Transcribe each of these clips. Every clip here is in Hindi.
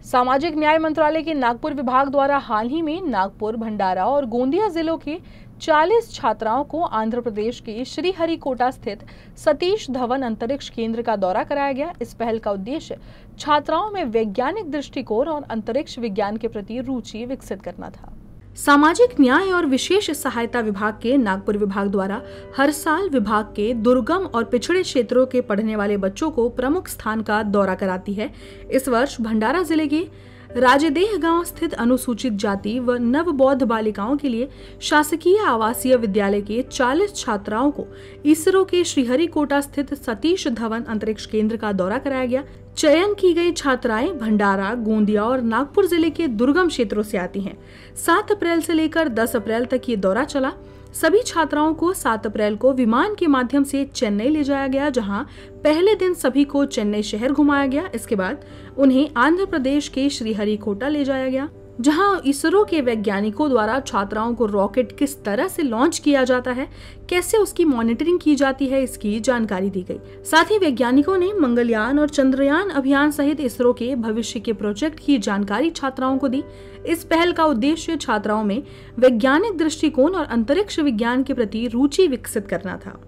सामाजिक न्याय मंत्रालय के नागपुर विभाग द्वारा हाल ही में नागपुर, भंडारा और गोंदिया जिलों के 40 छात्राओं को आंध्र प्रदेश के श्रीहरिकोटा स्थित सतीश धवन अंतरिक्ष केंद्र का दौरा कराया गया। इस पहल का उद्देश्य छात्राओं में वैज्ञानिक दृष्टिकोण और अंतरिक्ष विज्ञान के प्रति रुचि विकसित करना था। सामाजिक न्याय और विशेष सहायता विभाग के नागपुर विभाग द्वारा हर साल विभाग के दुर्गम और पिछड़े क्षेत्रों के पढ़ने वाले बच्चों को प्रमुख स्थान का दौरा कराती है। इस वर्ष भंडारा जिले के राजेदेह गांव स्थित अनुसूचित जाति व नवबौद्ध बालिकाओं के लिए शासकीय आवासीय विद्यालय के 40 छात्राओं को इसरो के श्रीहरिकोटा स्थित सतीश धवन अंतरिक्ष केंद्र का दौरा कराया गया। चयन की गई छात्राएं भंडारा, गोंदिया और नागपुर जिले के दुर्गम क्षेत्रों से आती हैं। 7 अप्रैल से लेकर 10 अप्रैल तक ये दौरा चला। सभी छात्राओं को 7 अप्रैल को विमान के माध्यम से चेन्नई ले जाया गया, जहां पहले दिन सभी को चेन्नई शहर घुमाया गया। इसके बाद उन्हें आंध्र प्रदेश के श्रीहरिकोटा ले जाया गया, जहां इसरो के वैज्ञानिकों द्वारा छात्राओं को रॉकेट किस तरह से लॉन्च किया जाता है, कैसे उसकी मॉनिटरिंग की जाती है, इसकी जानकारी दी गई। साथ ही वैज्ञानिकों ने मंगलयान और चंद्रयान अभियान सहित इसरो के भविष्य के प्रोजेक्ट की जानकारी छात्राओं को दी। इस पहल का उद्देश्य छात्राओं में वैज्ञानिक दृष्टिकोन और अंतरिक्ष विज्ञान के प्रति रुचि विकसित करना था।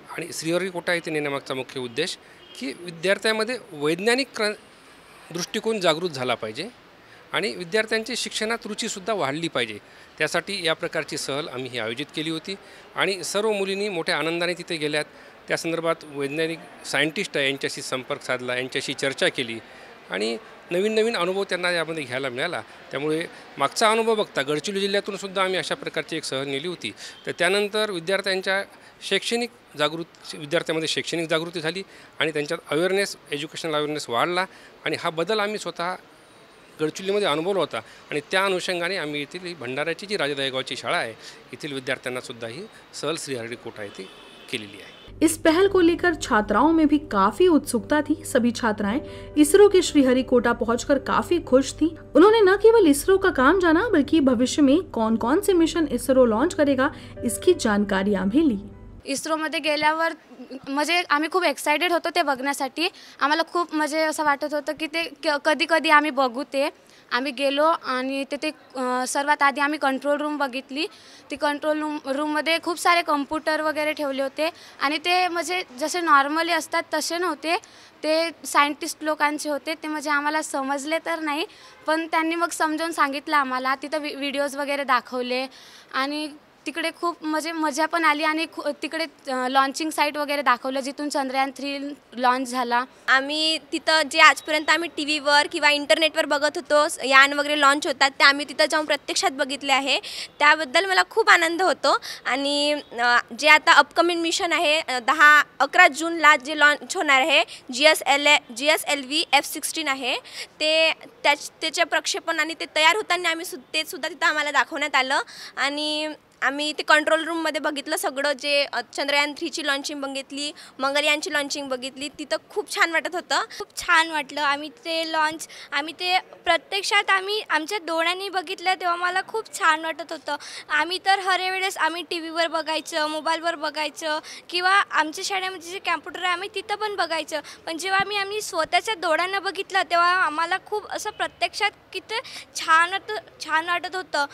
आणि श्रीहरिकोटा येथे नेण्यामागचा मुख्य उद्देश की विद्यार्थ्यांमध्ये वैज्ञानिक दृष्टिकोन जागृत झाला पाहिजे आणि विद्यार्थ्यांची शिक्षणात रुचीसुद्धा वाढली पाहिजे। त्यासाठी या प्रकारची सहल आम्ही ही आयोजित केली होती आणि सर्व मुलींनी मोठ्या आनंदाने तिथे गेल्यात। त्या संदर्भात वैज्ञानिक सायंटिस्ट यांच्याशी संपर्क साधला, यांच्याशी चर्चा केली आणि नवीन नवीन अनुभव त्यांना यामध्ये घ्यायला मिळाला। त्यामुळे मागचा अनुभव बघता गडचिरोली जिल्ह्यातून सुद्धा आम्ही अशा प्रकारची एक सहल नेली होती। तर त्यानंतर विद्यार्थ्यांच्या विद्यार्थ्यांमध्ये शैक्षणिक जागृती झाली आणि त्यांच्यात एज्युकेशनल अवेअरनेस वाढला आणि हा बदल आम्ही स्वतः गडचिरोलीमध्ये अनुभवला होता आणि त्या अनुषंगाने आम्ही येथील भंडाऱ्याची जी राजेदाई गावची शाळा आहे, येथील विद्यार्थ्यांना सुद्धा ही सहल श्रीहरिकोटा येथे केलेली आहे। इस पहल को लेकर छात्राओं में भी काफी उत्सुकता थी। सभी छात्राएं इसरो के श्रीहरिकोटा पहुंचकर काफी खुश थीं। उन्होंने न केवल इसरो का काम जाना, बल्कि भविष्य में कौन-कौन से मिशन इसरो लॉन्च करेगा, इसकी जानकारियां भी ली। इस्रोमध्ये गेल्यावर म्हणजे आम्ही खूप एक्साइटेड होतो ते बघण्यासाठी। आम्हाला खूप म्हणजे असं वाटत होतं की ते कधी-कधी आम्ही बघू ते। आम्ही गेलो आणि तिथे सर्वात आधी आम्ही कंट्रोल रूम बघितली। ती कंट्रोल रूममध्ये खूप सारे कॉम्प्युटर वगैरे ठेवले होते आणि ते म्हणजे जसे नॉर्मली असतात तसे नव्हते, ते सायंटिस्ट लोकांचे होते। ते म्हणजे आम्हाला समजले तर नाही, पण त्यांनी मग समजावून सांगितलं आम्हाला। तिथे व्हिडिओज वगैरे दाखवले आणि तिकडे खूप मजा पण आली आणि तिकडे लॉन्चिंग साइट वगैरे दाखवलं जिथून चंद्रयान 3 लॉन्च झाला। आम्ही तिथं जे आजपर्यंत आम्ही टीव्हीवर किंवा इंटरनेटवर बघत होतो यान वगैरे लॉन्च होतात, ते आम्ही तिथं जाऊन प्रत्यक्षात बघितले आहे। त्याबद्दल मला खूप आनंद होतो आणि जे आता अपकमिंग मिशन आहे 10-11 जूनला जे लॉन्च होणार आहे GSLV F-16 आहे, त्याचे प्रक्षेपण आणि ते तयार होताना ते सुद्धा तिथं आम्हाला दाखवण्यात आलं आणि आम्ही ते कंट्रोल रूममध्ये बघितलं सगळं। जे चंद्रयान 3 ची लॉन्चिंग बघितली, मंगलयानची लॉन्चिंग बघितली, तिथं खूप छान वाटत होतं। खूप छान वाटलं। आम्ही ते प्रत्यक्षात आमच्या डोळ्यांनी बघितलं तेव्हा मला खूप छान वाटत होतं। आम्ही तर हर वेळेस आम्ही टीव्हीवर बघायचं, मोबाईलवर बघायचं किंवा आमच्या शाळेमध्ये जे कॉम्प्युटर आहे आम्ही तिथं पण बघायचं, पण जेव्हा आम्ही स्वतःच्या डोळ्यांना बघितलं तेव्हा आम्हाला खूप असं प्रत्यक्षात किती छान वाटत होतं।